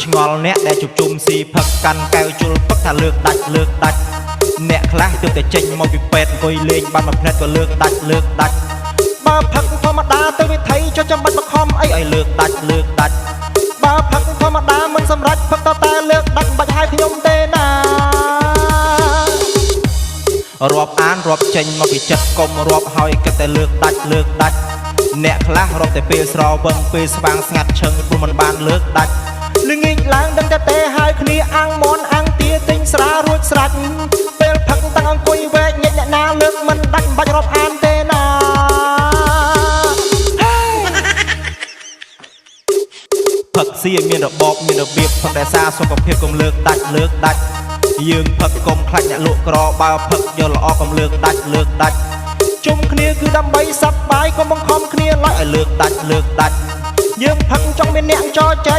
ឆ្ងល់អ្នកដែលជួបជុំស៊ីផឹកកាន់កែវជុលផឹកថាលើកដាច់អ្នកខ្លះទើបតែចេញមកពីពេទ្យអង្គុយលេងបានមួយផ្នែកក៏លើកដាច់បើផឹកធម្មតាទៅវិថីចុះចាំបាច់បខំអីឲ្យលើកដាច់បើផឹកធម្មតាមិនសម្រេចផឹកតតែលើកដាច់បាច់ឲ្យខ្ញុំទេណារាប់អានរាប់ចេញមកពីចិត្តកុំរាប់ហើយគិតតែលើកដាច់អ្នកខ្លះរាប់តែពេលស្រវឹងពេលស្វាងស្ងាត់ឈឹងព្រោះមិនបានលើកដាច់ល្ងាចឡើងដឹងតែទេហើយគ្នាអាំងមន់អាំងទាទិញស្រារួចស្រេចពេលផឹកតាំងអង្គុយវែកញិចអ្នកណាលើកមិនដាច់បាច់រាប់អានទេណាផឹកស៊ីឲ្យមានរបបមានរបៀបផឹកតែសារសុខភាពកុំលើកដាច់យើងផឹកកុំខ្លាចអ្នកលក់ក្របើផឹកយកល្អកុំលើកដាច់ជុំគ្នាគឺដើម្បីសប្បាយកុំបង្ខំគ្នាឡើយឲ្យលើកដាច់យើងផឹកចង់មានអ្នកចោចែក